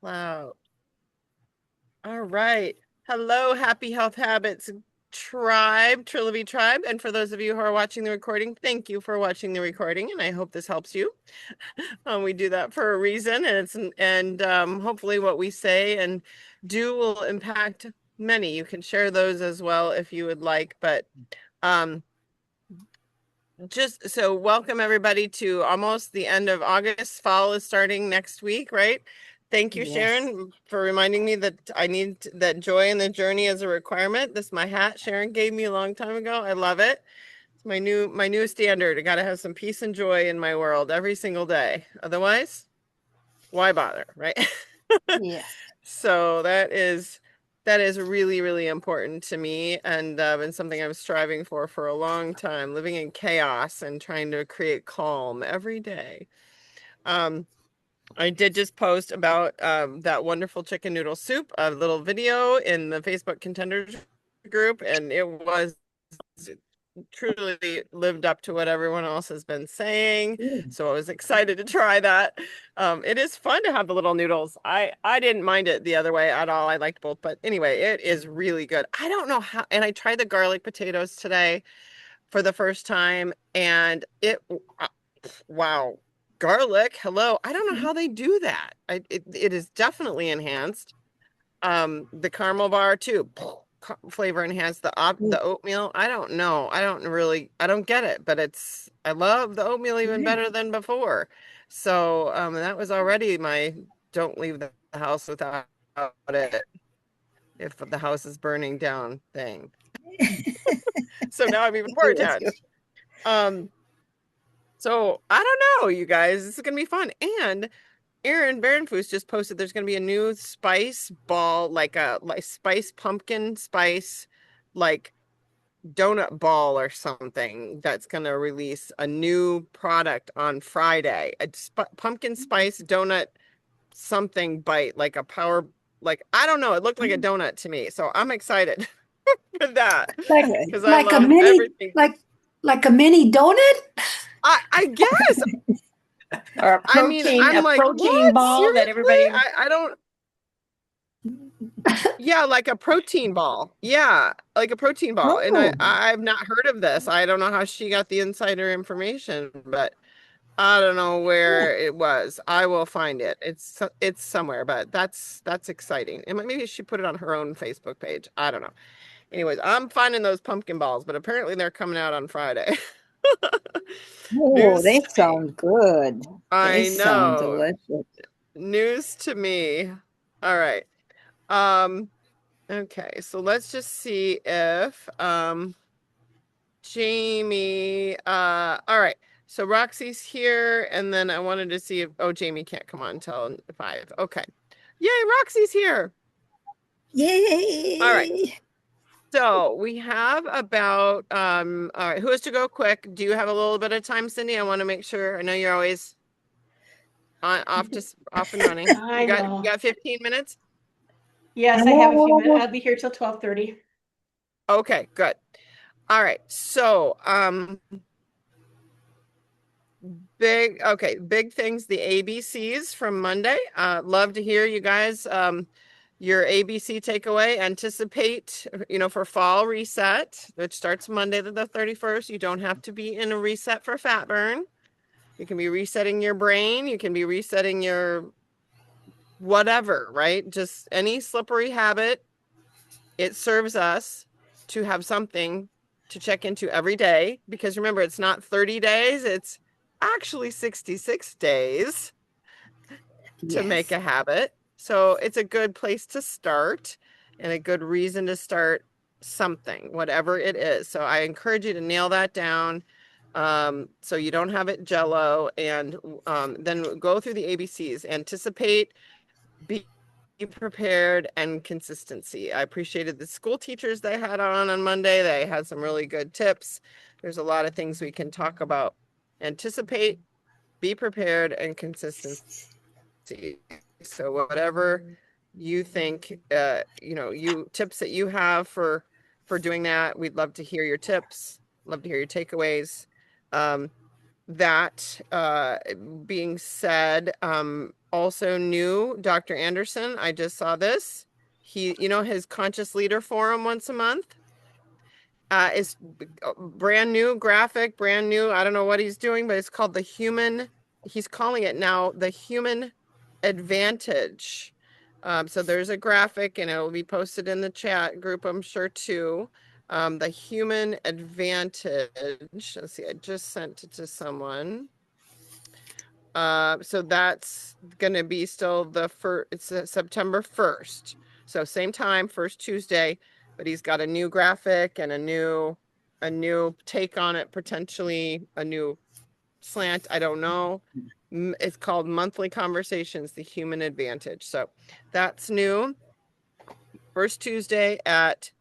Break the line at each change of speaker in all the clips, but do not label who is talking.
Cloud. All right. Hello, Happy Health Habits Tribe, Trilogy Tribe. And for those of you who are watching the recording, thank you for watching the recording, and I hope this helps you. We do that for a reason, and hopefully what we say and do will impact many. You can share those as well if you would like, but um, just so welcome everybody to almost the end of August. Fall is starting next week, right? Thank you,
Yes.
Sharon, for reminding me that I need that joy in the journey as a requirement. This is my hat Sharon gave me a long time ago. I love it. It's my new standard. I got to have some peace and joy in my world every single day. Otherwise, why bother, right?
Yes.
So that is really, really important to me, and been something I'm striving for a long time, living in chaos and trying to create calm every day. Um, I did just post about that wonderful chicken noodle soup, a little video in the Facebook contenders group, and it was truly lived up to what everyone else has been saying. So I was excited to try that. It is fun to have the little noodles. I didn't mind it the other way at all. I liked both, but anyway, it is really good. I don't know how, and I tried the garlic potatoes today for the first time, and wow, garlic, hello. I don't know how they do that. It is definitely enhanced. The caramel bar too, flavor enhanced. The oatmeal, I don't know. I don't get it, but I love the oatmeal even better than before. So that was already my don't leave the house without it if the house is burning down thing. So now I'm even more attached. Um, so I don't know, you guys. This is gonna be fun. And Aaron Barenfoos just posted there's going to be a new spice ball, like a spice pumpkin spice, like donut ball or something that's going to release a new product on Friday. A pumpkin spice donut something bite, like a power, like I don't know. It looked like a donut to me, so I'm excited for that because I
Like a
love
mini,
everything.
like a mini donut
I guess.
or
I mean,
a
I'm like,
protein
what?
ball that
Seriously?
everybody.
I don't. Yeah, like a protein ball. Yeah, like a protein ball. And
Oh,
I've not heard of this. I don't know how she got the insider information, but I don't know where it was. I will find it. It's somewhere, but that's exciting. And maybe she put it on her own Facebook page. I don't know. Anyways, I'm finding those pumpkin balls, but apparently they're coming out on Friday.
oh,
News
they
to me.
sound good. They
I
sound
know.
delicious.
News to me. All right. Um, okay, so let's just see if Jamie all right. So Roxy's here, and then I wanted to see if Jamie can't come on until 5. Okay. Yay, Roxy's here. All right.
Yay!
So we have about all right, who has to go quick? Do you have a little bit of time, Cindy? I want to make sure. I know you're always off and running.
I know.
You got 15 minutes?
Yes, I have a few minutes. I'll be here till 12:30.
Okay, good. All right. So, big things, the ABCs from Monday. Love to hear you guys, your ABC takeaway. Anticipate, for fall reset, which starts Monday the 31st. You don't have to be in a reset for fat burn. You can be resetting your brain. You can be resetting your whatever, right? Just any slippery habit. It serves us to have something to check into every day, because remember, it's not 30 days, it's actually 66 days to make
Yes.
a habit. So it's a good place to start and a good reason to start something, whatever it is. So I encourage you to nail that down, so you don't have it jello, and then go through the ABCs. Anticipate, be prepared, and consistency. I appreciated the school teachers they had on Monday. They had some really good tips. There's a lot of things we can talk about. Anticipate, be prepared, and consistency. So whatever you think, you tips that you have for doing that, we'd love to hear your tips. Love to hear your takeaways. that being said, also new Dr. Anderson, I just saw this. He, his Conscious Leader Forum once a month is brand new graphic, brand new. I don't know what he's doing, but it's called he's calling it now the Human Advantage. So there's a graphic and it will be posted in the chat group, I'm sure too. The Human Advantage. Let's see, I just sent it to someone. So that's gonna be still it's September 1st. So same time, first Tuesday, but he's got a new graphic and a new take on it, potentially a new slant. I don't know. It's called Monthly Conversations, the Human Advantage. So that's new. First Tuesday at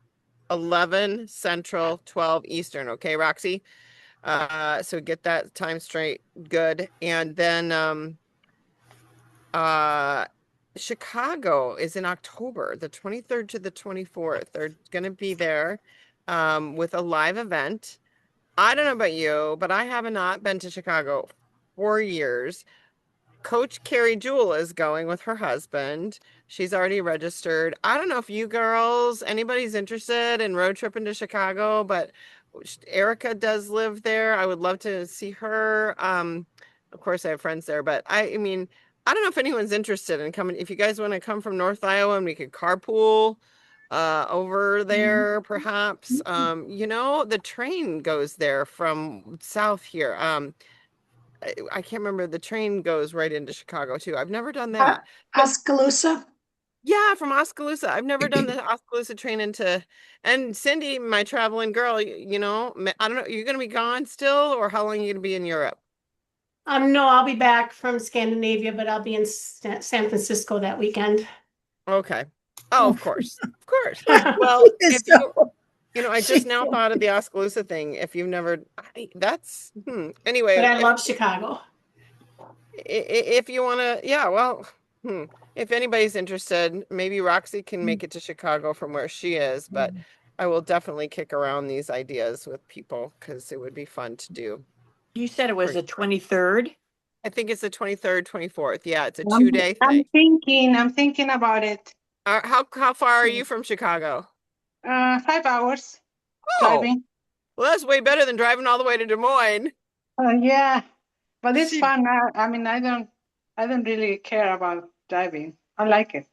11 Central, 12 Eastern. Okay, Roxy? So get that time straight. Good. And then Chicago is in October, the 23rd to the 24th. They're gonna be there with a live event. I don't know about you, but I have not been to Chicago for years. Coach Carrie Jewell is going with her husband. She's already registered. I don't know if you girls, anybody's interested in road tripping to Chicago, but Erica does live there. I would love to see her. Of course, I have friends there, but I mean, I don't know if anyone's interested in coming. If you guys want to come from North Iowa and we could carpool over there, perhaps. The train goes there from south here. I can't remember. The train goes right into Chicago too. I've never done that. But
Oskaloosa.
yeah, from Oskaloosa. I've never done the Oskaloosa train and Cindy, my traveling girl, I don't know, you're gonna be gone still, or how long are you gonna be in Europe?
No, I'll be back from Scandinavia, but I'll be in San Francisco that weekend.
Okay. Oh, of course. Of course.
But
Well, if
So,
I just now thought of the Oskaloosa thing. If you've never, anyway,
I love Chicago.
if you want to, yeah, well, if anybody's interested, maybe Roxy can make it to Chicago from where she is, but I will definitely kick around these ideas with people because it would be fun to do.
You said it was the 23rd?
I think it's the 23rd, 24th. Yeah, it's a
I'm,
2-day
I'm
thing.
thinking about it.
How far are you from Chicago?
5 hours
Oh,
driving.
well, that's way better than driving all the way to Des Moines.
Yeah, but it's
She-
fun. I mean, I don't really care about driving. I like it.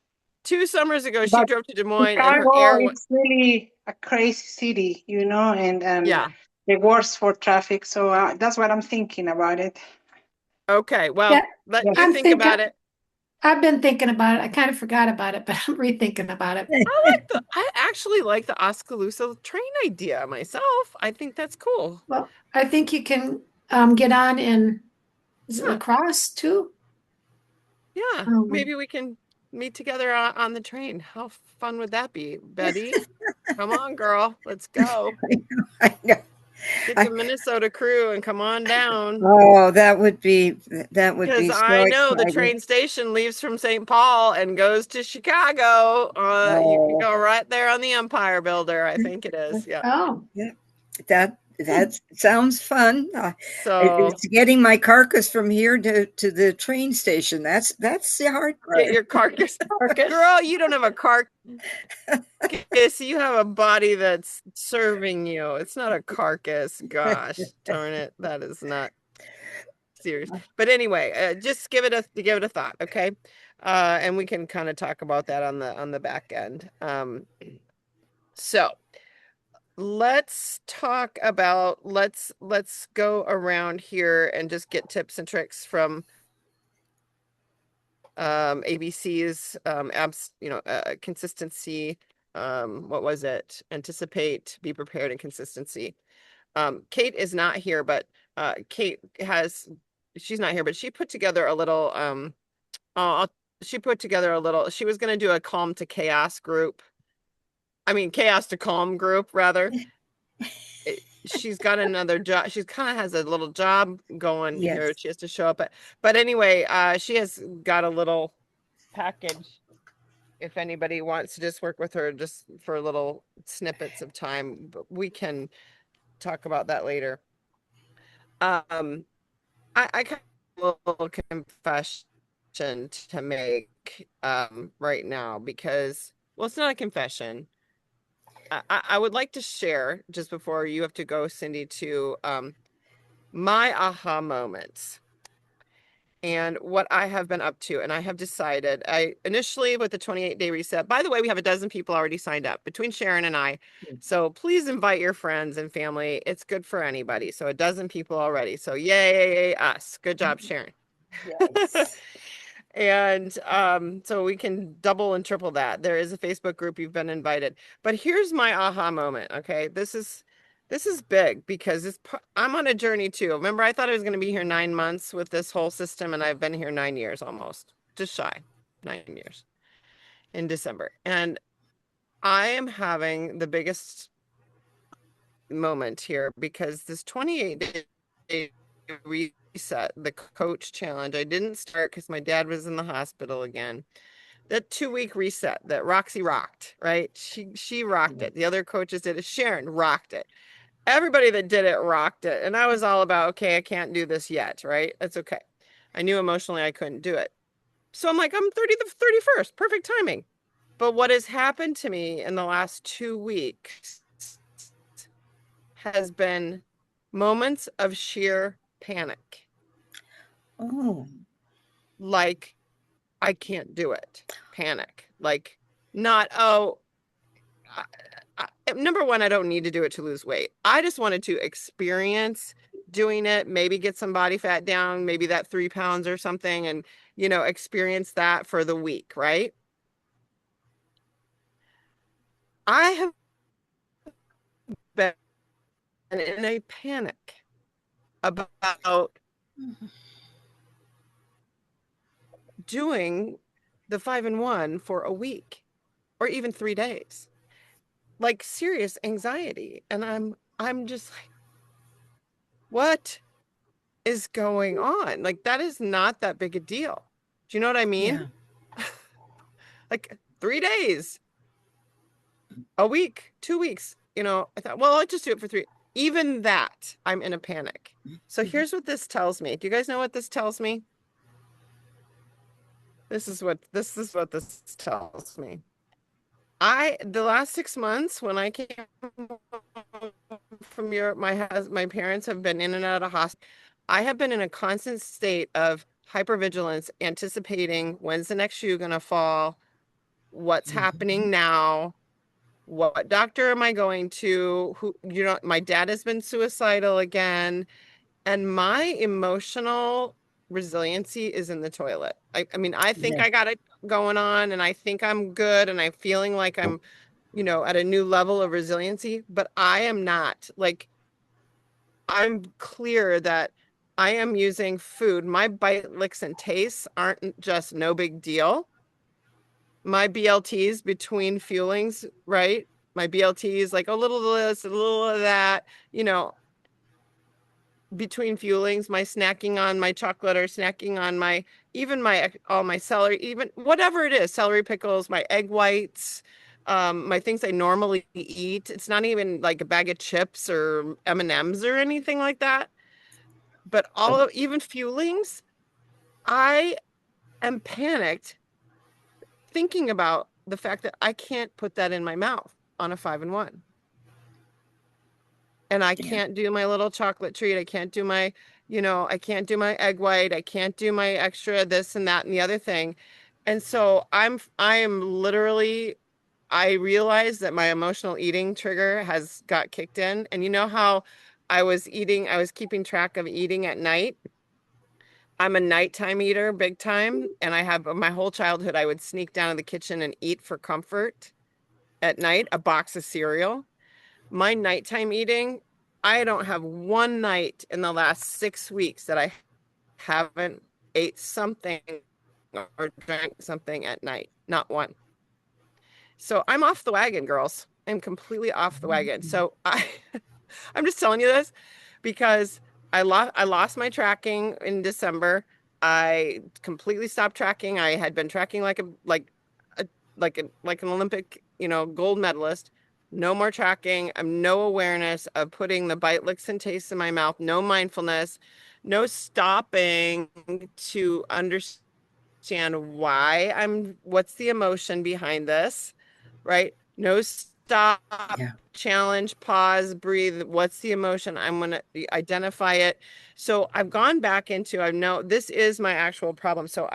2 summers ago, she
But
drove to Des Moines and her
Chicago
air went,
is really a crazy city, and
yeah.
the worst for traffic. So that's what I'm thinking about it.
Okay, well,
yeah,
let
Yeah.
you think about it.
I've been thinking about it. I kind of forgot about it, but I'm rethinking about it.
I actually like the Oskaloosa train idea myself. I think that's cool.
Well, I think you can get on in, is it
Huh.
lacrosse too?
Yeah,
Um,
maybe we can meet together on the train. How fun would that be, Betty? Come on, girl, let's go.
I know.
Get the Minnesota crew and come on down.
Oh, that would be
Because
so
I know the
exciting.
train station leaves from St. Paul and goes to Chicago. You can
Oh,
go right there on the Empire Builder, I think it is. Yeah.
oh,
yeah, that sounds fun.
So
It's getting my carcass from here to the train station. That's the hard
get
part.
your carcass.
Carcass.
Girl, you don't have a carcass. You have a body that's serving you. It's not a carcass. Gosh, darn it. That is not serious. But anyway, just give it a thought, okay? And we can kind of talk about that on the back end. So let's talk about let's go around here and just get tips and tricks from ABC's consistency. What was it? Anticipate, be prepared, and consistency. Kate is not here, but she's not here, but she put together a little she was going to do a calm to chaos group. I mean, chaos to calm group rather. She's got another job. She kind of has a little job going here.
Yes.
She has to show up but anyway, she has got a little package if anybody wants to just work with her just for little snippets of time, but we can talk about that later. I kind of a little confession to make right now because, well, it's not a confession. I would like to share just before you have to go, Cindy, to my aha moments and what I have been up to. And I have decided, I initially with the 28-day reset, by the way, we have a dozen people already signed up between Sharon and I. So please invite your friends and family. It's good for anybody. So a dozen people already. So yay, us. Good job, Sharon.
Yes.
And so we can double and triple that. There is a Facebook group, you've been invited. But here's my aha moment, okay? This is big because I'm on a journey too. Remember, I thought I was going to be here 9 months with this whole system, and I've been here 9 years almost, just shy 9 years in December. And I am having the biggest moment here because this 28-day reset, the coach challenge, I didn't start because my dad was in the hospital again. That 2-week reset that Roxy rocked, right? She rocked it. The other coaches did it. Sharon rocked it. Everybody that did it rocked it. And I was all about, okay, I can't do this yet, right? That's okay. I knew emotionally I couldn't do it. So I'm like, I'm 31st, perfect timing. But what has happened to me in the last 2 weeks has been moments of sheer panic.
Oh,
Like, I can't do it. Panic. Like, not, oh, number one, I don't need to do it to lose weight. I just wanted to experience doing it, maybe get some body fat down, maybe that 3 pounds or something, and, experience that for the week, right? I have been in a panic about doing the 5-in-1 for a week or even 3 days. Like serious anxiety. And I'm just like, what is going on? Like, that is not that big a deal. Do you know what I mean?
yeah.
Like 3 days, a week, 2 weeks, I thought, well, I'll just do it for 3. Even that, I'm in a panic. So here's what this tells me. Do you guys know what this tells me? This is what this tells me. The last 6 months when I came from Europe, my parents have been in and out of hospital. I have been in a constant state of hypervigilance, anticipating when's the next shoe gonna fall, what's happening now, what doctor am I going to, who, my dad has been suicidal again, and my emotional resiliency is in the toilet. I mean, I think
Yeah.
I got it going on and I think I'm good and I'm feeling like I'm, at a new level of resiliency, but I am not. Like, I'm clear that I am using food. My bite, licks, and tastes aren't just no big deal. My BLTs between fuelings, right? My BLTs, like a little of this, a little of that, between fuelings, my snacking on my chocolate or snacking on all my celery, even whatever it is, celery pickles, my egg whites, my things I normally eat. It's not even like a bag of chips or M&Ms or anything like that. But even fuelings, I am panicked thinking about the fact that I can't put that in my mouth on a 5-in-1. And I can't do my little chocolate treat. I can't do I can't do my egg white. I can't do my extra this and that and the other thing. And so I am literally, I realized that my emotional eating trigger has got kicked in. And you know how I was keeping track of eating at night. I'm a nighttime eater, big time. And I have my whole childhood, I would sneak down to the kitchen and eat for comfort at night, a box of cereal. My nighttime eating, I don't have one night in the last 6 weeks that I haven't ate something or drank something at night. Not one. So I'm off the wagon, girls. I'm completely off the wagon. So I'm just telling you this because I lost my tracking in December. I completely stopped tracking. I had been tracking like an Olympic, gold medalist. No more tracking. I'm no awareness of putting the bite, licks, and tastes in my mouth. No mindfulness. no stopping to understand what's the emotion behind this, right? No stop,
Yeah.
challenge, pause, breathe. What's the emotion? I'm going to identify it. So I've gone back into, I know this is my actual problem. So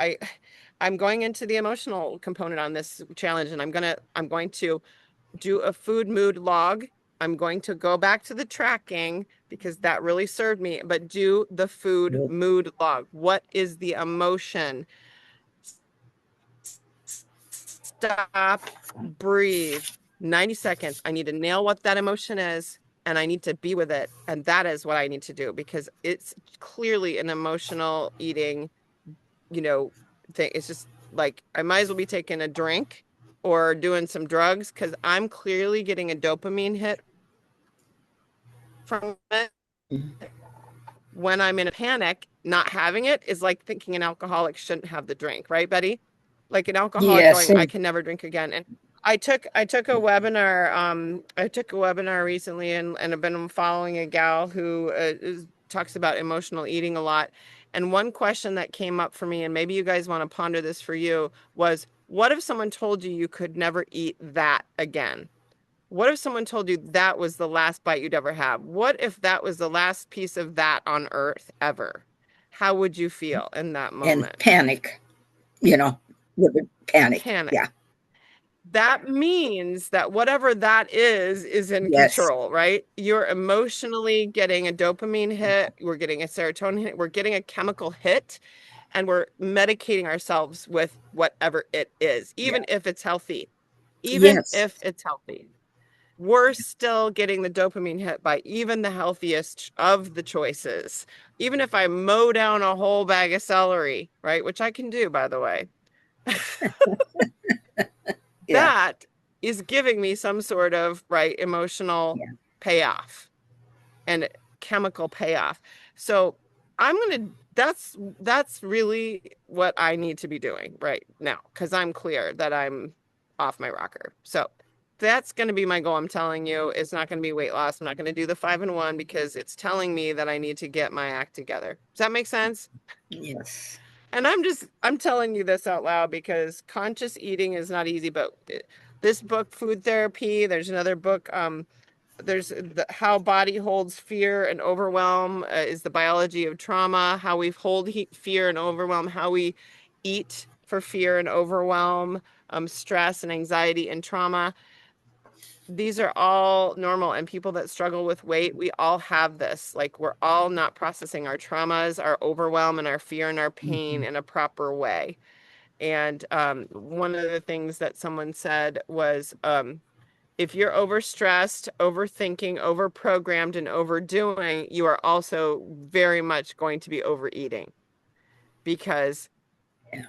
I'm going into the emotional component on this challenge, and I'm going to do a food mood log. I'm going to go back to the tracking because that really served me, but do the food
Good.
mood log. What is the emotion? Stop, breathe. 90 seconds. I need to nail what that emotion is, and I need to be with it. And that is what I need to do because it's clearly an emotional eating, thing. It's just like I might as well be taking a drink or doing some drugs because I'm clearly getting a dopamine hit from it.
Mhm.
When I'm in a panic, not having it is like thinking an alcoholic shouldn't have the drink, right, Betty? Like an alcoholic
Yes.
going, I can never drink again. And I took a webinar, recently, and I've been following a gal who talks about emotional eating a lot. And one question that came up for me, and maybe you guys want to ponder this for you, was what if someone told you you could never eat that again? What if someone told you that was the last bite you'd ever have? What if that was the last piece of that on earth ever? How would you feel in that
And
moment?
panic, you know, with the panic.
Panic.
Yeah.
That means that whatever that is in
Yes.
control, right? You're emotionally getting a dopamine hit, we're getting a serotonin hit, we're getting a chemical hit, and we're medicating ourselves with whatever it is,
Yeah.
even if it's healthy. Even
Yes.
if it's healthy. We're still getting the dopamine hit by even the healthiest of the choices. Even if I mow down a whole bag of celery, right? Which I can do, by the way.
Yeah.
That is giving me some sort of, right, emotional
Yeah.
payoff and chemical payoff. So that's really what I need to be doing right now because I'm clear that I'm off my rocker. So that's going to be my goal. I'm telling you, it's not going to be weight loss. I'm not going to do the 5-in-1 because it's telling me that I need to get my act together. Does that make sense?
Yes.
And I'm telling you this out loud because conscious eating is not easy, but this book, Food Therapy, there's another book, there's how body holds fear and overwhelm is the biology of trauma, how we hold fear and overwhelm, how we eat for fear and overwhelm, stress and anxiety and trauma. These are all normal, and people that struggle with weight, we all have this. Like we're all not processing our traumas, our overwhelm, and our fear and our pain
Mhm.
in a proper way. And one of the things that someone said was, if you're overstressed, overthinking, overprogrammed, and overdoing, you are also very much going to be overeating because
Yeah.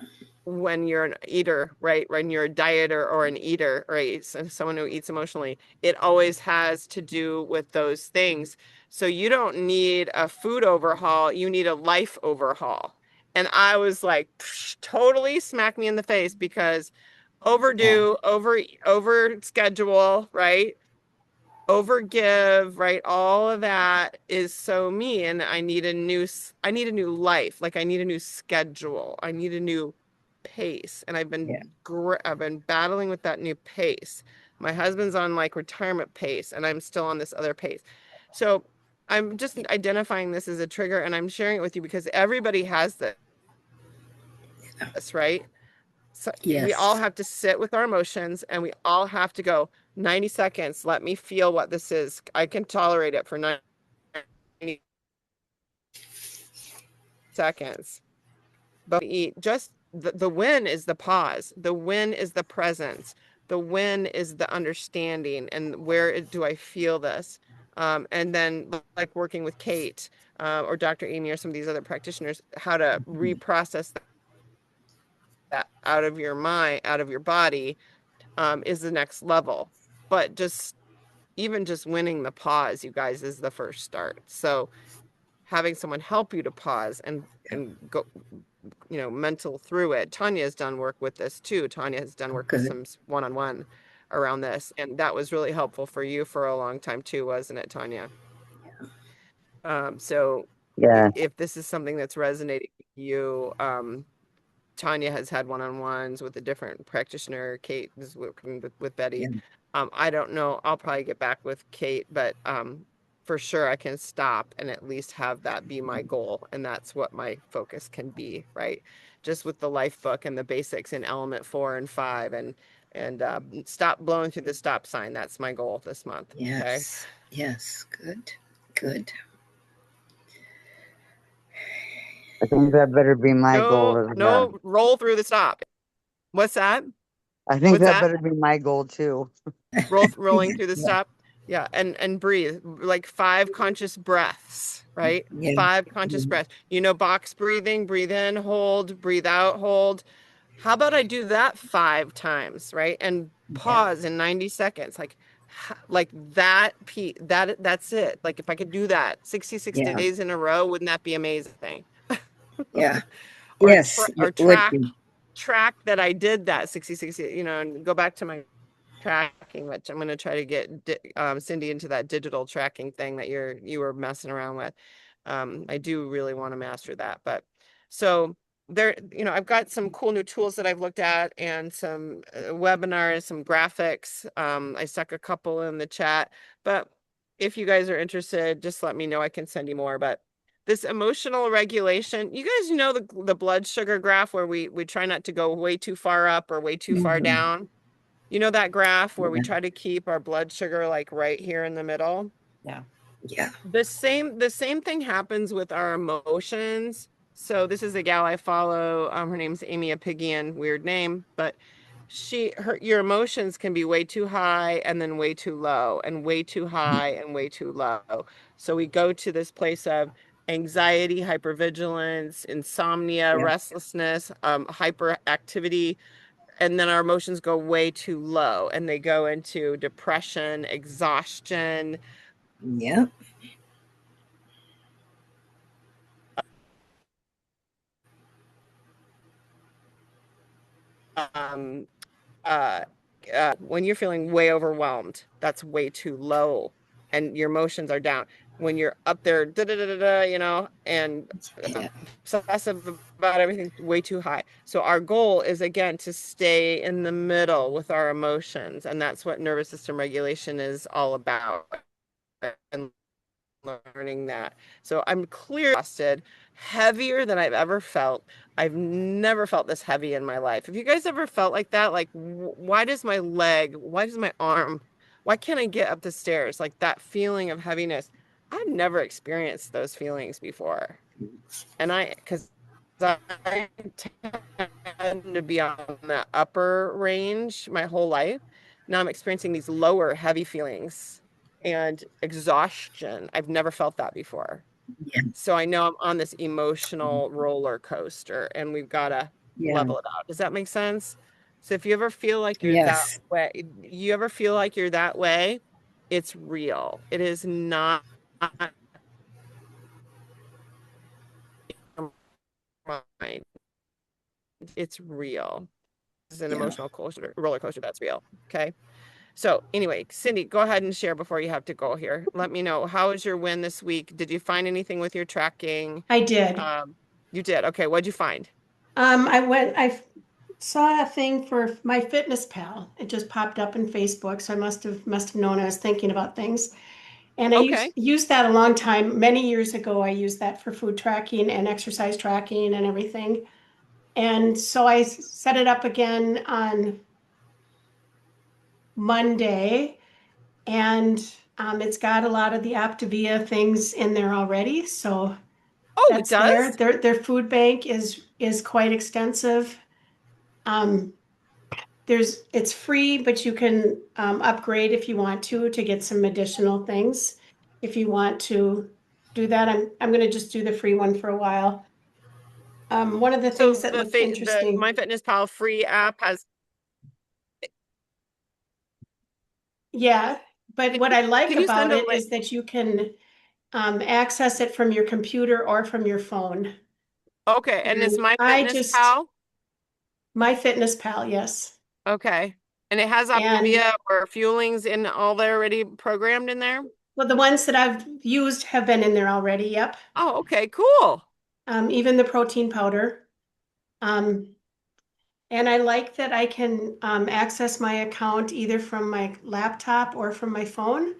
when you're an eater, right? When you're a dieter or an eater, right? So someone who eats emotionally, it always has to do with those things. So you don't need a food overhaul, you need a life overhaul. And I was like, totally smack me in the face because
Yeah.
overdo, over schedule, right? Overgive, right? All of that is so me, and I need a new life. Like I need a new schedule. I need a new pace, and
Yeah.
I've been battling with that new pace. My husband's on like retirement pace, and I'm still on this other pace. So I'm just identifying this as a trigger, and I'm sharing it with you because everybody has this, right? So we all
Yes.
have to sit with our emotions and we all have to go 90 seconds. Let me feel what this is. I can tolerate it for 90 seconds. But eat just the win is the pause. The win is the presence. The win is the understanding. And where do I feel this? And then like working with Kate or Dr. Amy or some of these other practitioners, how to reprocess that out of your mind, out of your body is the next level. But even just winning the pause, you guys, is the first start. So having someone help you to pause and go, mental through it. Tanya has done work with this too. Tanya has done work with
Good.
some one-on-one around this, and that was really helpful for you for a long time too, wasn't it, Tanya? So
Yeah.
if this is something that's resonating with you, Tanya has had one-on-ones with a different practitioner. Kate is working with Betty.
Yeah.
I don't know. I'll probably get back with Kate, but for sure I can stop and at least have that be my goal. And that's what my focus can be, right? Just with the life book and the basics in element 4 and 5 and stop blowing through the stop sign. That's my goal this month. Okay.
Yes. Yes. Good. Good.
I think that better be my goal.
No, roll through the stop. What's that?
I think
What's
that
that?
better be my goal too.
Rolling through the
Yeah.
stop. Yeah, and breathe like 5 conscious breaths, right?
Yeah.
5 conscious breaths. Box breathing, breathe in, hold, breathe out, hold. How about I do that 5 times, right? And
Yeah.
pause in 90 seconds. Like that that's it. Like if I could do that 66
Yeah.
days in a row, wouldn't that be amazing?
Yeah.
Or
Yes.
or
It would be.
track that I did that 66, and go back to my tracking, which I'm going to try to get Cindy into that digital tracking thing that you were messing around with. I do really want to master that. But so there, I've got some cool new tools that I've looked at and some webinars, some graphics. I stuck a couple in the chat, but if you guys are interested, just let me know. I can send you more. But this emotional regulation, you guys know the blood sugar graph where we try not to go way too far up or way too far
Mhm.
down. You know that graph where we
Yeah.
try to keep our blood sugar like right here in the middle?
Yeah.
Yeah.
The same thing happens with our emotions. So this is a gal I follow. Her name's Amy Apigian, weird name, but your emotions can be way too high and then way too low and way too high and way too low. So we go to this place of anxiety, hypervigilance, insomnia,
Yeah.
restlessness, hyperactivity, and then our emotions go way too low and they go into depression, exhaustion,
Yeah.
um, uh, when you're feeling way overwhelmed, that's way too low and your emotions are down. When you're up there, da da da da da, and
Yeah.
obsessive about everything, way too high. So our goal is again to stay in the middle with our emotions, and that's what nervous system regulation is all about. And learning that. So I'm clearly exhausted, heavier than I've ever felt. I've never felt this heavy in my life. Have you guys ever felt like that? Like, why does my leg, why does my arm, why can't I get up the stairs? Like that feeling of heaviness. I've never experienced those feelings before. Because I tend to be on the upper range my whole life. Now I'm experiencing these lower heavy feelings and exhaustion. I've never felt that before.
Yeah.
So I know I'm on this emotional roller coaster and we've got to
Yeah.
level it out. Does that make sense? So if you ever feel like you're that
Yes.
way, it's real. It is not mind. It's real. It's an
Yeah.
emotional roller coaster that's real. Okay. So anyway, Cindy, go ahead and share before you have to go here. Let me know, how was your win this week? Did you find anything with your tracking?
I did.
You did. Okay. What'd you find?
I saw a thing for my Fitness Pal. It just popped up in Facebook, so I must have known I was thinking about things. And I
Okay.
used that a long time. Many years ago, I used that for food tracking and exercise tracking and everything. And so I set it up again on Monday, and it's got a lot of the Optavia things in there already. So
Oh, it
that's there.
does?
Their food bank is quite extensive. Um, it's free, but you can upgrade if you want to get some additional things. If you want to do that, I'm going to just do the free one for a while. One of the things
So
that looked
the
interesting,
MyFitnessPal free app has,
yeah. But
can
what
you,
I like
can you send
about
a
it
link?
is that you can access it from your computer or from your phone.
Okay. And it's
And I just
MyFitnessPal?
My Fitness Pal, yes.
Okay. And it has
And
Optavia or Fuelings in all there already programmed in there?
Well, the ones that I've used have been in there already. Yep.
Oh, okay, cool.
Even the protein powder. Um, and I like that I can access my account either from my laptop or from my phone.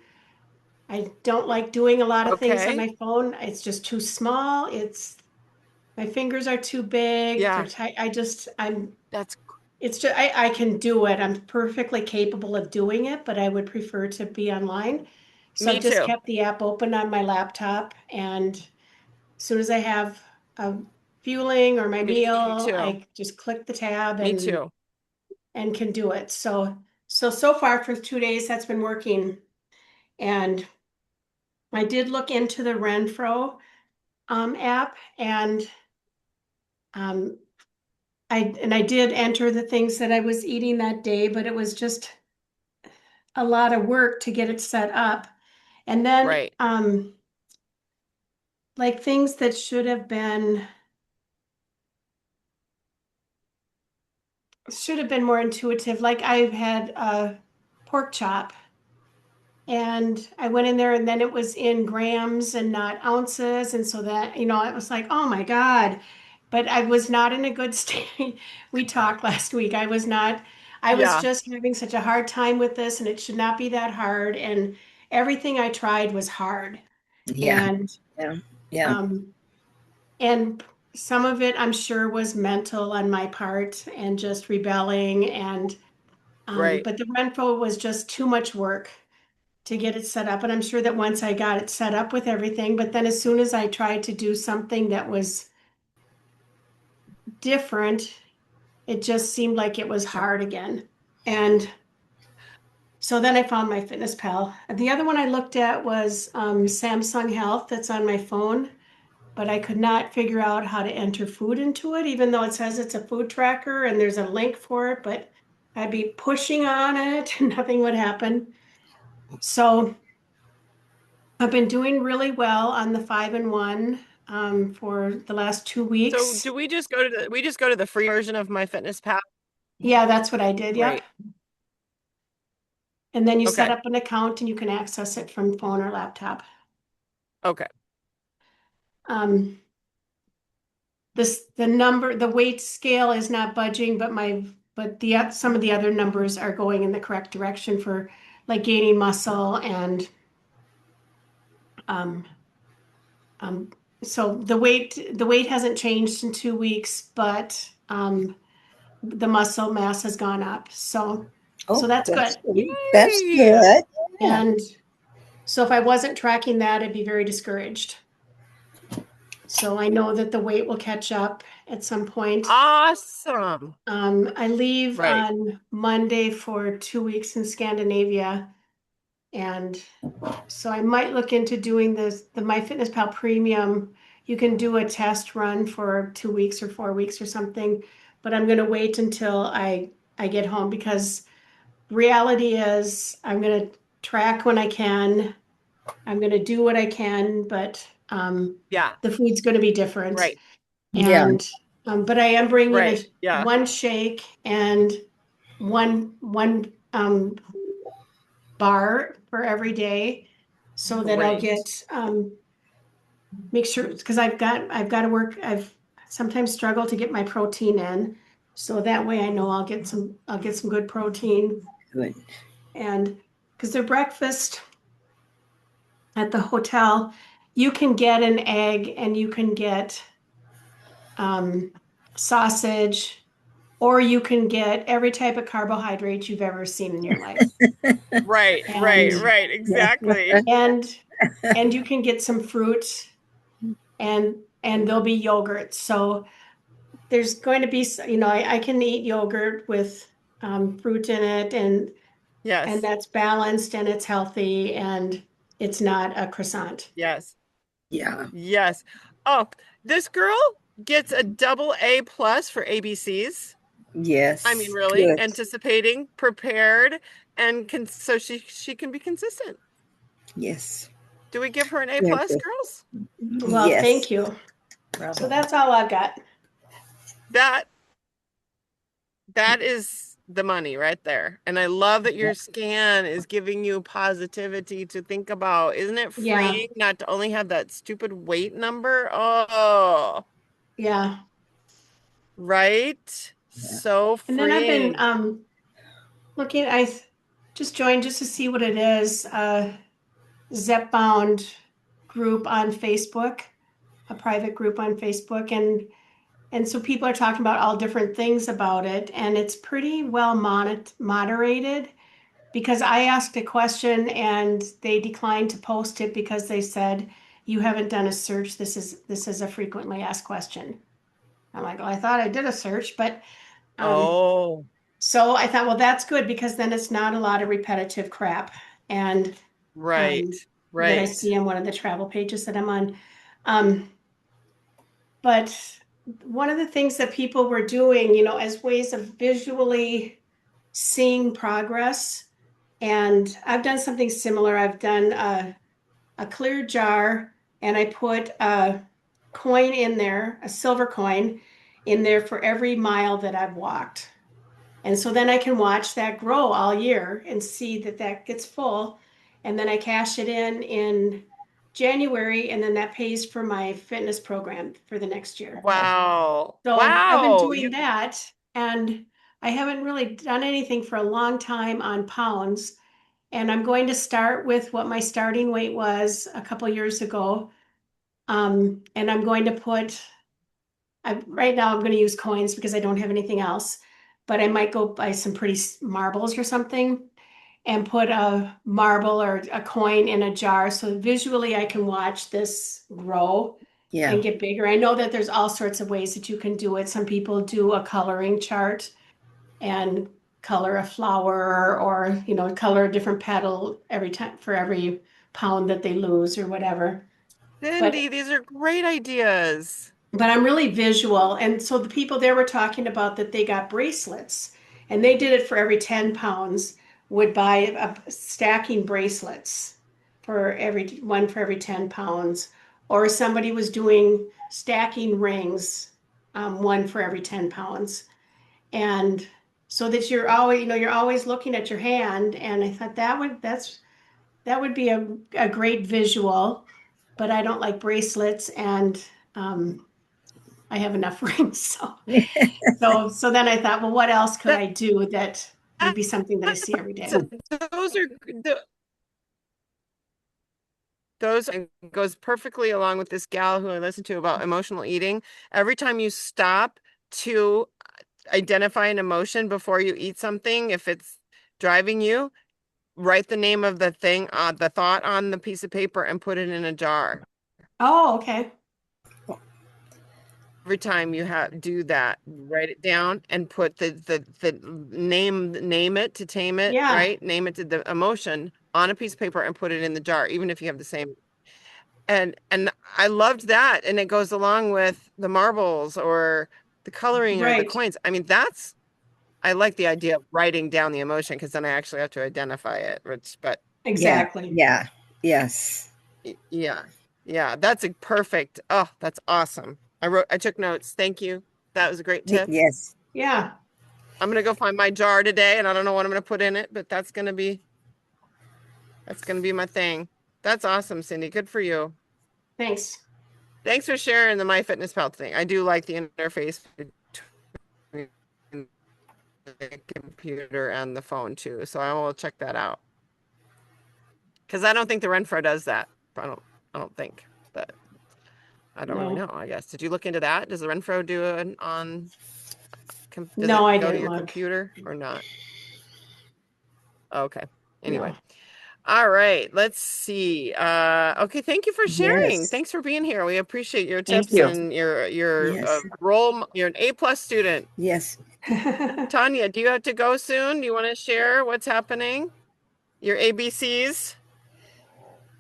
I don't like doing a lot of things on
Okay.
my phone. It's just too small. My fingers are too big. They're
Yeah,
tight.
that's
It's just, I can do it. I'm perfectly capable of doing it, but I would prefer to be online. So
me
I've just
too.
kept the app open on my laptop, and as soon as I have a fueling or my
Me
meal,
too.
I just click the tab
Me too.
and can do it. So far for 2 days that's been working. And I did look into the Renfro app, and um, I did enter the things that I was eating that day, but it was just a lot of work to get it set up. And then
Right.
like things that should have been more intuitive. Like I've had a pork chop, and I went in there and then it was in grams and not ounces. And so that, it was like, oh my God. But I was not in a good state. We talked last week. I was
Yeah,
just having such a hard time with this, and it should not be that hard. And everything I tried was hard.
Yeah.
And
Yeah. Yeah.
um, and some of it I'm sure was mental on my part and just rebelling. And
right.
but the Renfro was just too much work to get it set up. And I'm sure that once I got it set up with everything, but then as soon as I tried to do something that was different, it just seemed like it was hard again. And so then I found my Fitness Pal. The other one I looked at was Samsung Health, that's on my phone, but I could not figure out how to enter food into it, even though it says it's a food tracker and there's a link for it, but I'd be pushing on it and nothing would happen. So I've been doing really well on the 5-in-1 for the last 2 weeks.
So do we just go to the free version of MyFitnessPal?
Yeah, that's what I did. Yep.
Right.
And then you set
Okay.
up an account and you can access it from phone or laptop.
Okay.
Um, the weight scale is not budging, but some of the other numbers are going in the correct direction for like gaining muscle and um, um, so the weight hasn't changed in 2 weeks, but the muscle mass has gone up. So
Oh,
that's
that's
good.
good. That's
Yay.
good. Yeah.
And so if I wasn't tracking that, I'd be very discouraged. So I know that the weight will catch up at some point.
Awesome.
I leave
Right.
on Monday for 2 weeks in Scandinavia. And so I might look into doing the MyFitnessPal Premium. You can do a test run for 2 weeks or 4 weeks or something, but I'm going to wait until I get home, because reality is I'm going to track when I can. I'm going to do what I can, but
Yeah.
the food's going to be different.
Right.
Yeah.
And but I am bringing
Right. Yeah.
one shake and one bar for every day, so that I'll
Great.
get make sure, because I've got to work. I've sometimes struggled to get my protein in, so that way I know I'll get some good protein.
Good.
And because their breakfast at the hotel, you can get an egg and you can get um, sausage, or you can get every type of carbohydrate you've ever seen in your life.
Right.
And
Right. Right. Exactly.
and and you can get some fruit, and there'll be yogurt. So there's going to be, I can eat yogurt with fruit in it, and
Yes.
that's balanced and it's healthy and it's not a croissant.
Yes.
Yeah.
Yes. Oh, this girl gets a double A plus for ABCs. I mean,
Yes.
really
Good.
anticipating, prepared, and so she can be consistent.
Yes.
Do we give her an A
Very
plus,
good.
girls?
Well,
Yes.
thank you. So
Bravo.
that's all I've got.
That that is the money right there. And I love that your scan is giving you positivity to think about. Isn't it
Yeah.
freeing not to only have that stupid weight number? Oh,
Yeah.
right? So
And then I've been
freeing.
looking, just joined just to see what it is. Zepbound group on Facebook, a private group on Facebook, and so people are talking about all different things about it, and it's pretty well moderated because I asked a question and they declined to post it because they said you haven't done a search. This is a frequently asked question. I'm like, well, I thought I did a search, but
Oh,
so I thought, well, that's good because then it's not a lot of repetitive crap. And
right,
um, that I
right.
see on one of the travel pages that I'm on. Um, but one of the things that people were doing, as ways of visually seeing progress, and I've done something similar. I've done a clear jar and I put a coin in there, a silver coin in there for every mile that I've walked. And so then I can watch that grow all year and see that that gets full. And then I cash it in January, and then that pays for my fitness program for the next year.
Wow.
So I've been
Wow.
doing that, and I haven't really done anything for a long time on pounds. And I'm going to start with what my starting weight was a couple years ago. And I'm going to right now I'm going to use coins because I don't have anything else, but I might go buy some pretty marbles or something and put a marble or a coin in a jar so visually I can watch this grow
Yeah.
and get bigger. I know that there's all sorts of ways that you can do it. Some people do a coloring chart and color a flower or, color a different petal every time for every pound that they lose or whatever.
Cindy,
But
these are great ideas.
I'm really visual. And so the people there were talking about that they got bracelets and they did it for every 10 pounds, would buy stacking bracelets for every 10 pounds. Or somebody was doing stacking rings, one for every 10 pounds. And so that you're always looking at your hand. And I thought that would be a great visual, but I don't like bracelets and, I have enough rings. So then I thought, well, what else could
That,
I do that would be something that I see every day?
those are those goes perfectly along with this gal who I listened to about emotional eating. Every time you stop to identify an emotion before you eat something, if it's driving you, write the name of the thing, the thought on the piece of paper and put it in a jar.
Oh, okay.
Every time you do that, write it down and put the name it to tame it,
Yeah,
right? Name it to the emotion on a piece of paper and put it in the jar, even if you have the same. And I loved that. And it goes along with the marbles or the coloring or the
right.
coins. I mean, I like the idea of writing down the emotion because then I actually have to identify it, but
Yeah.
Exactly.
Yeah. Yes.
yeah, yeah, oh, that's awesome. I took notes. Thank you. That was a great tip.
Yes.
Yeah,
I'm gonna go find my jar today and I don't know what I'm gonna put in it, but that's gonna be my thing. That's awesome, Cindy. Good for you.
thanks.
Thanks for sharing the MyFitnessPal thing. I do like the interface between the computer and the phone too, so I will check that out. Because I don't think the Renfro does that. I don't think, but I don't really
No,
know, I guess. Did you look into that? Does the Renfro do it does
no,
it
I
go to
didn't
your
look.
computer or not? Okay. Anyway.
No.
All right, let's see. Okay, thank you for sharing.
Yes.
Thanks for being here. We appreciate your
Thank
tips
you.
and your
Yes.
role. You're an A+ student.
Yes.
Tanya, do you have to go soon? Do you want to share what's happening? Your ABCs?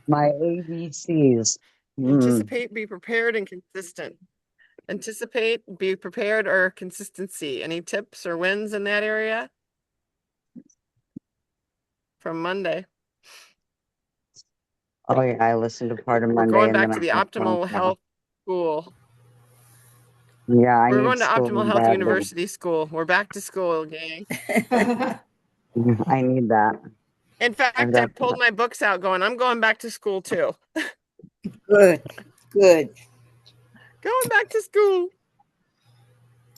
My ABCs. Hmm.
Anticipate, be prepared, and consistent. Anticipate, be prepared, or consistency. Any tips or wins in that area from Monday?
Oh yeah, I listened to part of
We're
Monday
going
and then
back
I
to the
got phone
optimal
call.
health school.
Yeah, I
We're
need
going to
school
Optimal Health
badly.
University school. We're back to school, gang.
I need that.
In
I've
fact, I
got
pulled my books out going, I'm going back to school too.
Good, good.
Going back to school.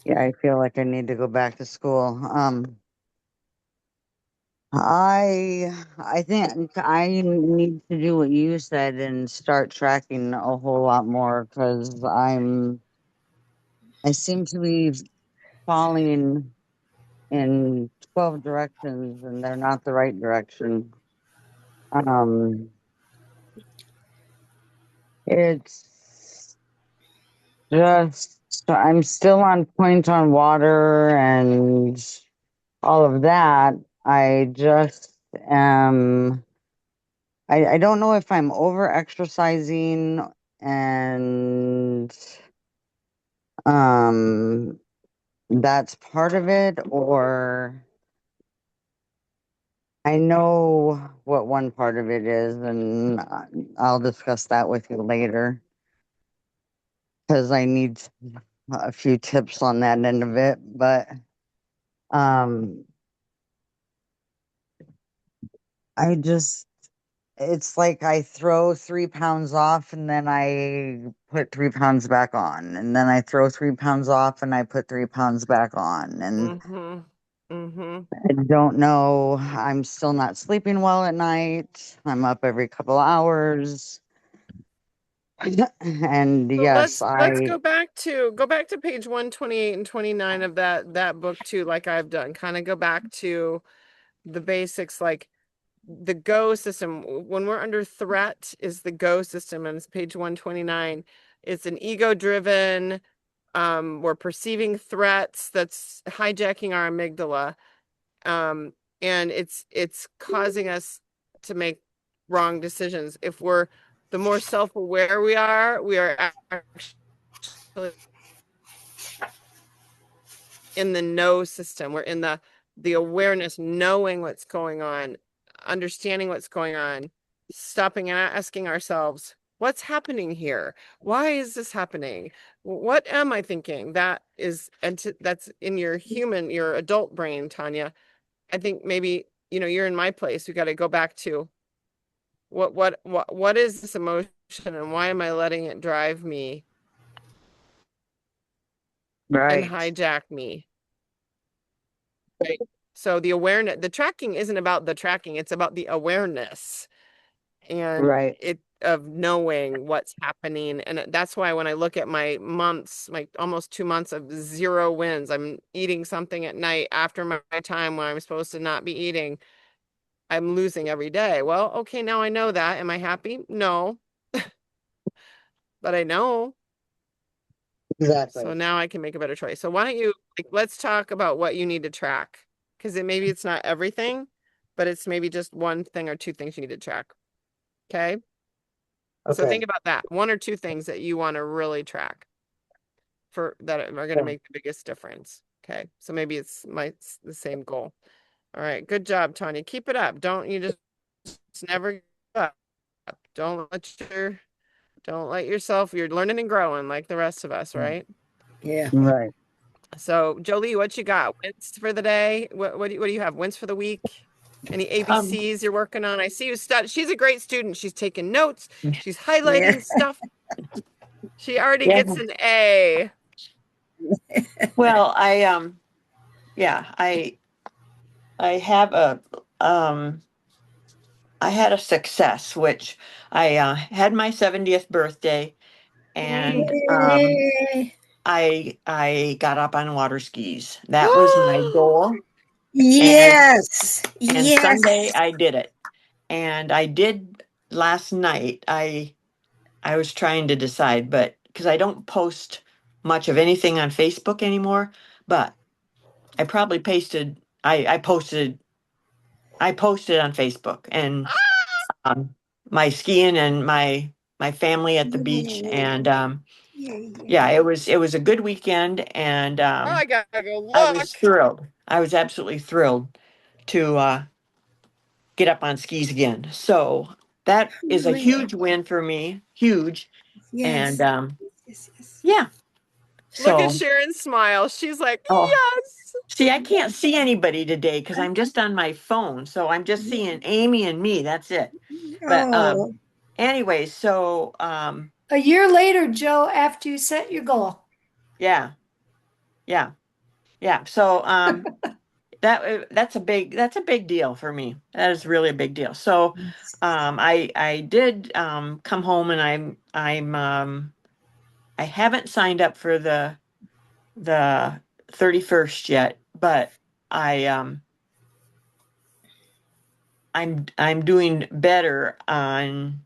Yeah, I feel like I need to go back to school. I think I need to do what you said and start tracking a whole lot more because I seem to be falling in 12 directions and they're not the right direction. Um, it's just I'm still on point on water and all of that. I just am. I don't know if I'm over exercising and um that's part of it, or I know what one part of it is, and I'll discuss that with you later because I need a few tips on that end of it. But um, I just, it's like I throw 3 pounds off and then I put 3 pounds back on, and then I throw 3 pounds off and I put 3 pounds back on, and
Mm-hmm. Mm-hmm.
I don't know. I'm still not sleeping well at night. I'm up every couple hours. And
Well,
yes,
let's go back to page 128 and 29 of that book too, like I've done. Kind of go back to the basics, like the go system. When we're under threat is the go system, and it's page 129. It's an ego driven, we're perceiving threats that's hijacking our amygdala. And it's causing us to make wrong decisions. If we're the more self-aware we are actually in the know system. We're in the awareness, knowing what's going on, understanding what's going on, stopping and asking ourselves, what's happening here? Why is this happening? What am I thinking? That's in your adult brain, Tanya. I think maybe, you're in my place. We got to go back to what is this emotion and why am I letting it drive me and
right,
hijack me? Right. So the tracking isn't about the tracking, it's about the awareness and
right,
it of knowing what's happening. And that's why when I look at my almost 2 months of zero wins, I'm eating something at night after my time when I'm supposed to not be eating. I'm losing every day. Well, okay, now I know that. Am I happy? No, but I know. So
exactly.
now I can make a better choice. So why don't you let's talk about what you need to track? Because maybe it's not everything, but it's maybe just one thing or two things you need to track. Okay. So think
Okay.
about that. One or two things that you want to really track for that are going to
Yeah.
make the biggest difference. Okay. So maybe it's the same goal. All right. Good job, Tanya. Keep it up. Don't you just never give up. Don't let yourself, you're learning and growing like the rest of us, right?
Yeah.
Right.
So, Jolie, what you got? Wins for the day? What do you have? Wins for the week? Any ABCs you're working on? I see you stud. She's a great student. She's taking notes. She's
Yeah.
highlighting stuff. She already
Yeah.
gets an A.
Well, yeah, I have um I had a success, which I had my 70th birthday, and
Yay.
I got up on water skis. That was my goal, and
Yes.
Sunday
Yes.
I did it. And I did last night. I was trying to decide, but because I don't post much of anything on Facebook anymore, but I probably pasted I posted on Facebook, and um, my skiing and my family at the beach,
Yay.
and
Yay.
yeah,
Yay.
it was a good weekend, and
Oh, I gotta go
I was
look.
thrilled. I was absolutely thrilled to get up on skis again. So that is a
Great.
huge win for me, huge. And
Yes. Yes. Yes. Yes.
yeah,
Look at
So,
Sharon's smile. She's like,
oh,
yes.
see, I can't see anybody today because I'm just on my phone. So I'm just seeing Amy and me. That's it. But
Oh,
anyway, so
A year later, Joe, after you set your goal.
yeah, yeah, yeah. So that's a big deal for me. That is really a big deal. So I did come home and I haven't signed up for the 31st yet, but I I'm doing better on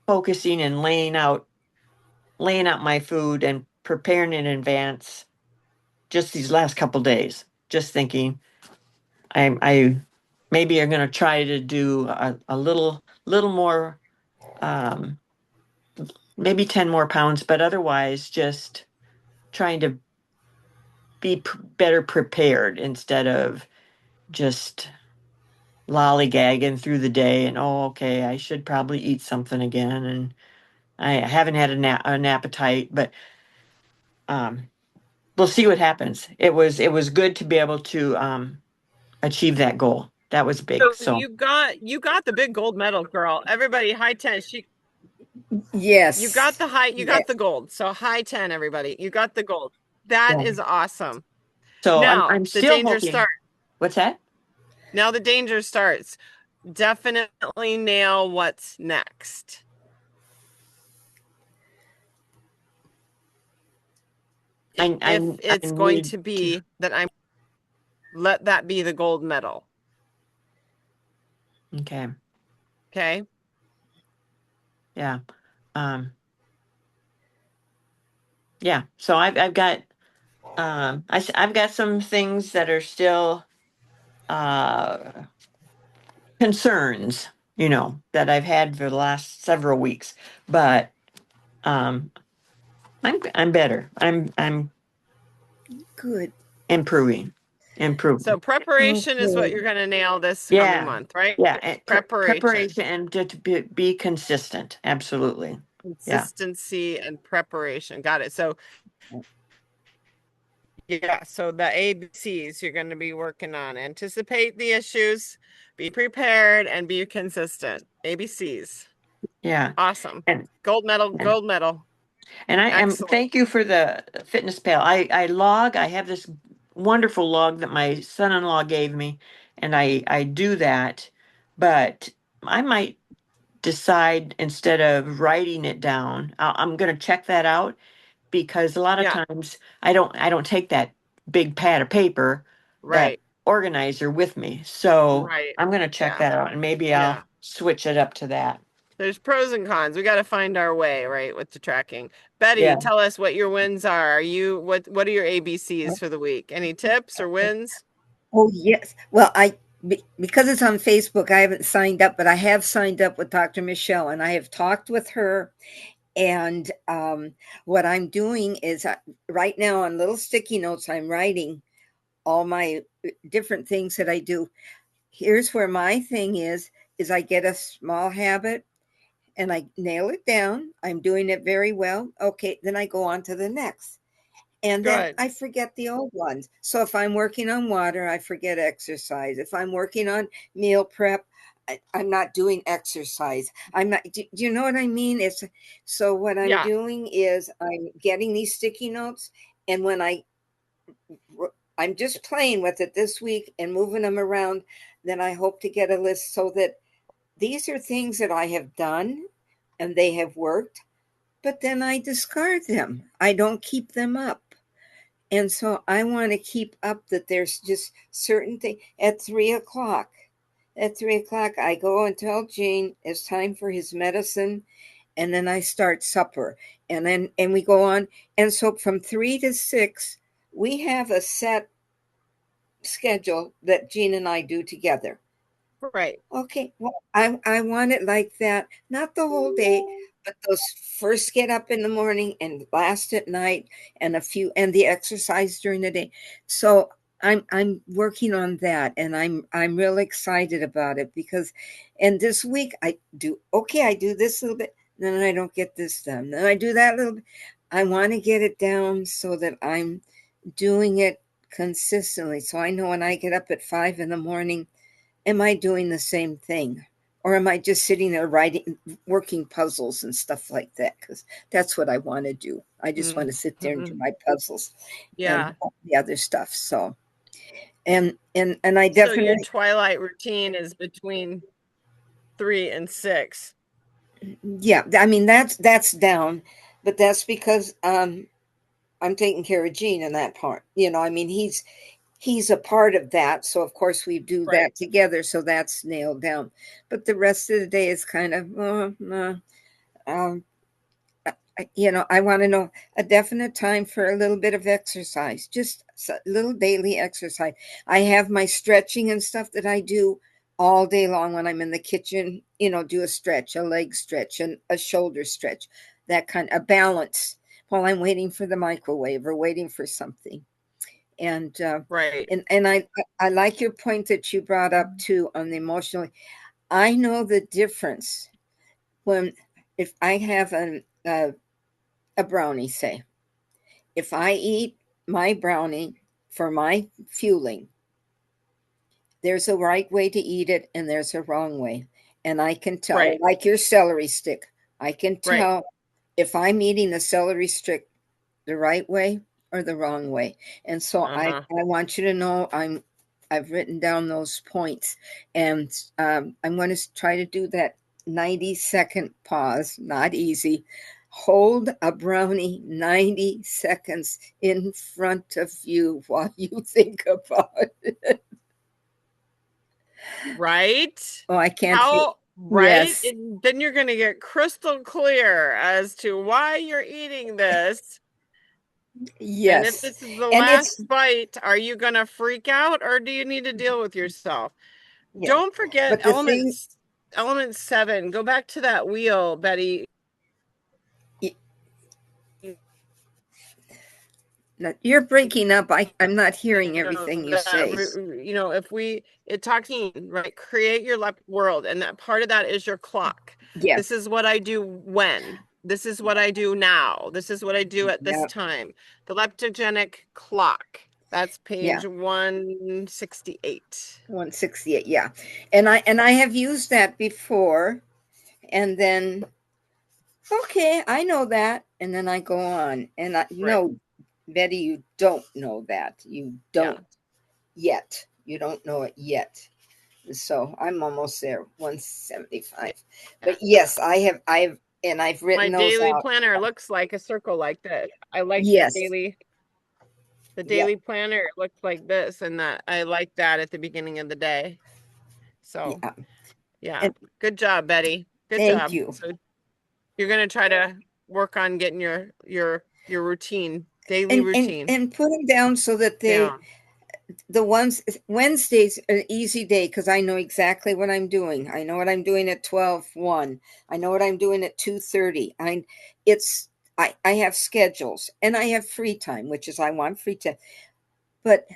focusing and laying out my food and preparing in advance just these last couple days. Just thinking I maybe I'm gonna try to do a little more um maybe 10 more pounds, but otherwise just trying to be better prepared instead of just lollygagging through the day and oh okay I should probably eat something again and I haven't had an appetite but um we'll see what happens. It was good to be able to achieve that goal. That was big.
So
So
you got the big gold medal, girl. Everybody, high 10. You got
yes.
you
Yeah.
got the gold. So high 10, everybody. You got the gold. That
yeah.
is awesome.
So
Now
I'm
the
still
danger
hoping.
starts.
What's that?
Now the danger starts. Definitely nail what's next. If
I
it's going
need
to
to.
be that let that be the gold medal.
Okay.
Okay.
Yeah. Um yeah. So I've got I've got some things that are still uh concerns, that I've had for the last several weeks. But um I'm better. I'm
Good.
improving.
So
Improving.
preparation is what
Okay.
you're going to nail this coming
Yeah.
month, right?
Yeah. And
Preparation,
preparation and to be consistent. Absolutely. Yeah.
consistency, and preparation. Got it. So yeah, so the ABCs you're going to be working on. Anticipate the issues, be prepared, and be consistent. ABCs.
Yeah.
Awesome.
And
Gold medal,
and
gold medal.
and I am
Excellent.
thank you for the fitness pal. I have this wonderful log that my son-in-law gave me and I do that, but I might decide instead of writing it down, I'm going to check that out because a lot of
Yeah,
times I don't take that big pad of paper, that
right.
organizer with me. So
Right.
I'm going to check
Yeah.
that out and maybe I'll
Yeah.
switch it up to that.
There's pros and cons. We got to find our way, right, with the tracking. Betty,
Yeah.
tell us what your wins are. Are you what are your ABCs for the week? Any tips or wins?
Oh, yes. Well, because it's on Facebook, I haven't signed up, but I have signed up with Dr. Michelle and I have talked with her. And what I'm doing is right now on little sticky notes, I'm writing all my different things that I do. Here's where my thing is I get a small habit and I nail it down. I'm doing it very well. Okay, then I go on to the next. And then
Good.
I forget the old ones. So if I'm working on water, I forget exercise. If I'm working on meal prep, I'm not doing exercise. I'm not, do you know what I mean? It's so what I'm
Yeah.
doing is I'm getting these sticky notes. And when I'm just playing with it this week and moving them around, then I hope to get a list so that these are things that I have done and they have worked, but then I discard them. I don't keep them up. And so I want to keep up that there's just certain things at 3 o'clock. At 3 o'clock, I go and tell Gene it's time for his medicine. And then I start supper. And we go on. And so from 3 to 6, we have a set schedule that Gene and I do together.
Right.
Okay, well, I want it like that, not the whole day, but those first get up in the morning and last at night, and the exercise during the day. So I'm working on that, and I'm real excited about it because, and this week I do this a little bit, then I don't get this done. Then I do that little bit. I want to get it down so that I'm doing it consistently. So I know when I get up at 5 in the morning, am I doing the same thing? Or am I just sitting there writing, working puzzles and stuff like that? Because that's what I want to do. I just want to sit there and do my puzzles and
Yeah.
the other stuff. So, and I
So your
definitely,
twilight routine is between 3 and 6.
yeah, I mean, that's down, but that's because I'm taking care of Gene in that part. I mean, he's a part of that. So of course we do
Right.
that together. So that's nailed down. But the rest of the day is kind of, I want to know a definite time for a little bit of exercise, just a little daily exercise. I have my stretching and stuff that I do all day long when I'm in the kitchen, do a stretch, a leg stretch, and a shoulder stretch, that kind of balance while I'm waiting for the microwave or waiting for something. And
Right.
and I like your point that you brought up too on the emotional. I know the difference when if I have a brownie, say, if I eat my brownie for my fueling, there's a right way to eat it and there's a wrong way. And I can tell,
Right.
like your celery stick, I can
Right.
tell if I'm eating the celery stick the right way or the wrong way. And so I want you to know I've written down those points, and I'm going to try to do that 90-second pause. Not easy. Hold a brownie 90 seconds in front of you while you think about it.
Right.
Oh, I can't feel.
How, right?
Yes.
Then you're going to get crystal clear as to why you're eating this. And if
Yes.
this is the
And
last
it's,
bite, are you going to freak out or do you need to deal with yourself?
yeah.
Don't forget
But the thing,
element 7. Go back to that wheel, Betty.
you're breaking up. I'm not hearing everything you say.
It talking, right? Create your world. And that part of that is your clock.
Yeah.
This is what I do when. This is what I do now. This is what I do at this
Yeah.
time. The leptogenic clock. That's
Yeah.
page 168.
168. Yeah. And I have used that before. And then, okay, I know that. And then I go on. And
Right.
no, Betty, you don't know that. You don't yet. You don't know it yet. So I'm almost there, 175. But yes, I've
My
written those
daily
out.
planner looks like a circle like this. I like
Yes.
the
Yeah.
daily planner looks like this, and that I like that at the beginning of the day. So
Yeah.
yeah,
And
good job, Betty. Good
thank
job.
you.
So you're gonna try to work on getting your routine, daily routine
And put them down so that
down.
the ones Wednesdays an easy day because I know exactly what I'm doing. I know what I'm doing at 12:01. I know what I'm doing at 2:30. I have schedules and I have free time, which is I want free time. But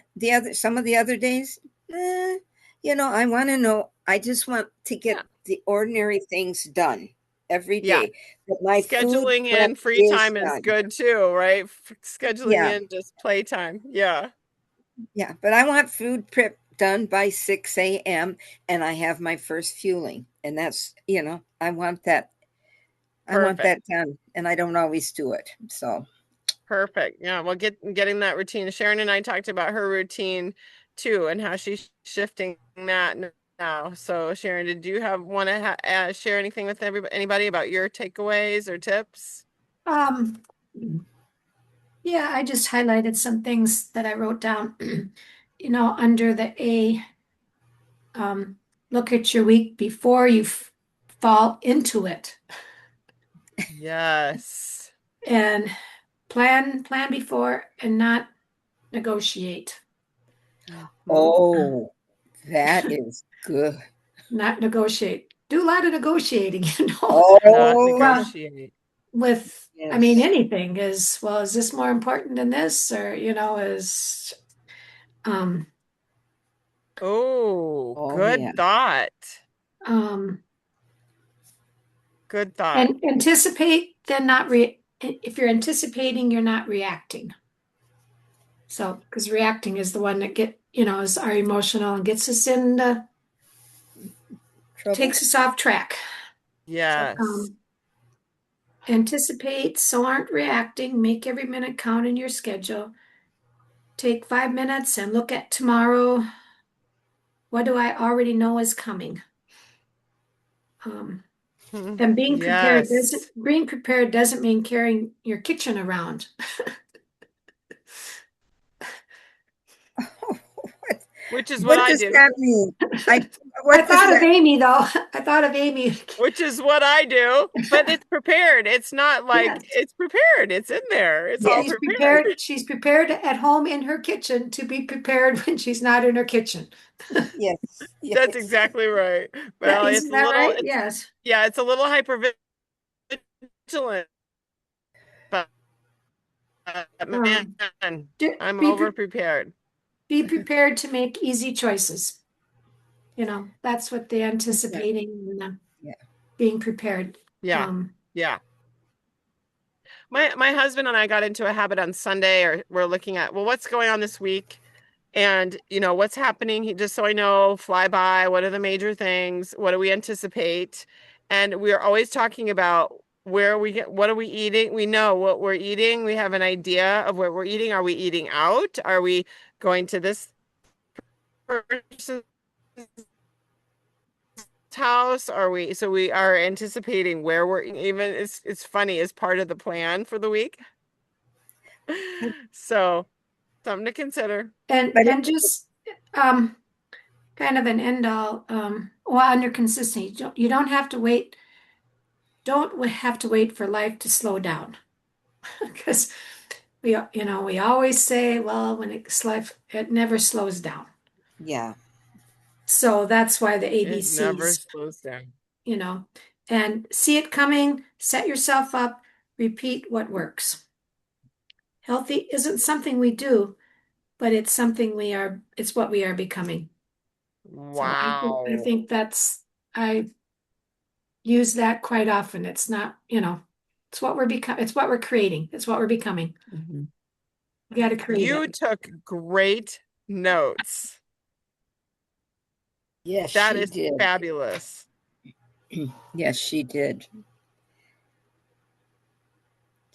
some of the other days, I want to know. I just want to get the ordinary things done every
Yeah.
day. But my food
Scheduling
prep
in free
is
time is
done.
good too, right? Scheduling
Yeah.
in just playtime. Yeah.
Yeah, but I want food prep done by 6 a.m. and I have my first fueling. And that's, I want that. I want
Perfect.
that done. And I don't always do it. So
Perfect. Yeah. Well, getting that routine. Sharon and I talked about her routine too and how she's shifting that now. So Sharon, did you want to share anything with anybody about your takeaways or tips?
Yeah, I just highlighted some things that I wrote down. Under the A, look at your week before you fall into it,
Yes.
and plan before and not negotiate.
oh, that is good.
Not negotiate. Do a lot of negotiating,
Not
Oh,
Well,
negotiate.
I mean,
yes.
anything is this more important than this, or is um
Oh,
Oh, yeah.
good thought.
um
Good thought.
And anticipate, then if you're anticipating, you're not reacting. So, because reacting is the one that is our emotional and gets us in,
Trouble.
takes us off track.
Yes.
Anticipate, so aren't reacting. Make every minute count in your schedule. Take 5 minutes and look at tomorrow. What do I already know is coming? And being prepared
Yes.
doesn't mean carrying your kitchen around.
Which is what I
does
do.
that mean?
I
What does
thought of
that?
Amy though. I thought of Amy.
Which is what I do, but it's prepared. It's not like
Yes.
it's prepared. It's in there. It's all
She's
prepared.
prepared. She's prepared at home in her kitchen to be prepared when she's not in her kitchen.
Yes. Yes.
That's exactly right. Well, it's
Isn't
a
that
little,
right? Yes.
yeah, it's a little hyper vigilant, but
Um,
man,
do-
I'm
be,
over
pre-
prepared.
be prepared to make easy choices. That's what the anticipating and the
Yeah.
being prepared.
Yeah. Yeah. My husband and I got into a habit on Sunday, or we're looking at, well, what's going on this week? And what's happening, just so I know, fly by, what are the major things? What do we anticipate? And we are always talking about what are we eating? We know what we're eating. We have an idea of what we're eating. Are we eating out? Are we going to this person's house? So we are anticipating where we're even. It's funny, as part of the plan for the week. So something to consider.
And just kind of an end all, under consistency. You don't have to wait. Don't have to wait for life to slow down, because we always say, well, when it's life, it never slows down.
Yeah.
So that's why the
It never
ABCs,
slows down.
and see it coming, set yourself up, repeat what works. Healthy isn't something we do, but it's what we are becoming. So I
Wow.
think I use that quite often. It's not, it's what it's what we're creating. It's what we're becoming.
Mhm.
We got to create
You
it.
took great notes.
Yes,
That
she
is
did.
fabulous.
Yes, she did.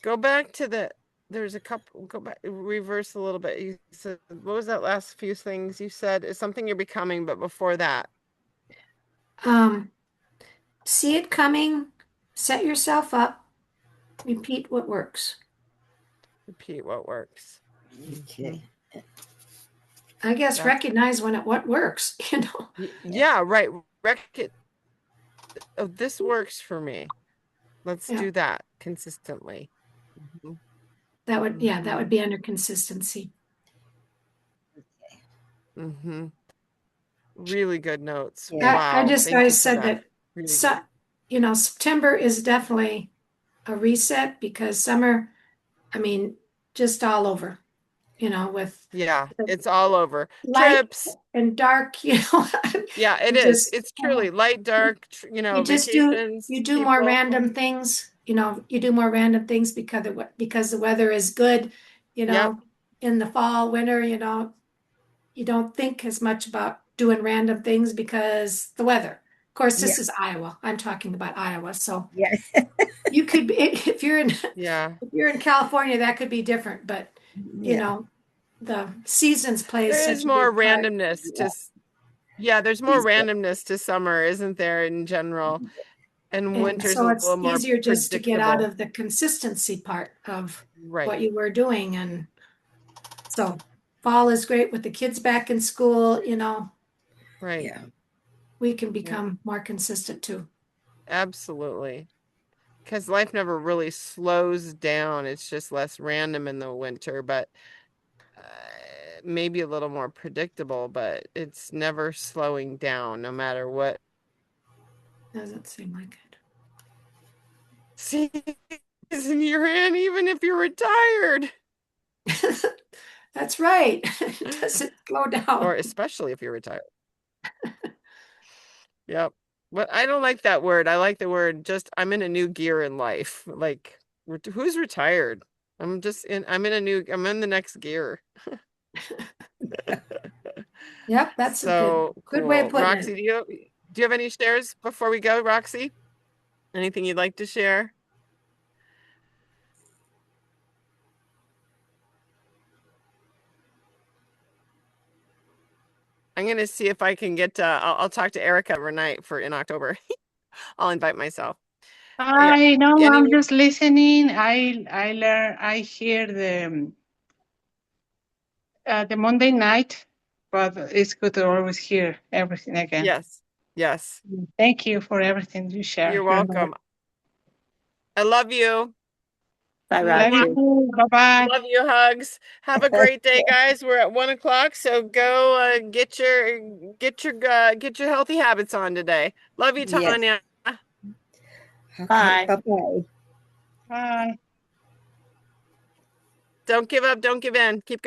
Go back to there's a couple, go back, reverse a little bit. You said, what was that last few things you said? Is something you're becoming, but before that.
Um, See it coming, set yourself up, repeat what works.
Repeat what works.
Okay.
I guess
That's-
recognize what works,
Yeah, right. Oh, this works for me. Let's
Yeah.
do that consistently.
That would be under consistency.
Mm-hmm. Really good notes.
Yeah.
Wow.
I just
Thank
always
you for
said
that.
that,
Really good.
September is definitely a reset, because summer, just all over, with
Yeah, it's all over.
light
Trips.
and dark,
Yeah, it
you
is.
just,
It's truly light, dark, vacations,
you do more
people.
random things, you do more random things because the weather is good,
Yep.
in the fall, winter, you don't think as much about doing random things because the weather. Of course, this is Iowa. I'm talking about Iowa. So
Yeah.
you could be, if you're in
Yeah.
California, that could be different, but
Yeah.
the seasons plays
There
such
is
a
more
big part.
randomness there's more randomness to summer, isn't there, in general? And
And
winter's a
so it's
little more
easier just to get out
predictable.
of the consistency part of what
Right.
you were doing. And so fall is great with the kids back in school,
Right.
Yeah.
we can become more consistent too.
Absolutely. Because life never really slows down. It's just less random in the winter, but maybe a little more predictable, but it's never slowing down no matter what
Doesn't seem like
season you're in, even if you're retired.
it. That's right. It doesn't slow down.
Or especially if you're retired. Yep. But I don't like that word. I like the word just I'm in a new gear in life. Like who's retired? I'm in the next gear.
Yep, that's a
So
good way of
cool.
putting
Roxy,
it.
do you have any shares before we go, Roxy? Anything you'd like to share? I'm gonna see if I can get I'll talk to Erica overnight for in October. I'll invite myself. Yeah.
I know,
Any
I'm just listening. I hear the Monday night, but it's good to always hear everything again.
Yes. Yes.
Thank you for everything you share.
You're welcome. I love you.
Bye,
Love
Roxy.
you. Bye-bye.
Love you, hugs. Have a great day, guys. We're at 1:00, so go get your healthy habits on today. Love you,
Yes.
Tanya.
Okay.
Bye.
Bye-bye.
Bye.
Don't give up. Don't give in. Keep going.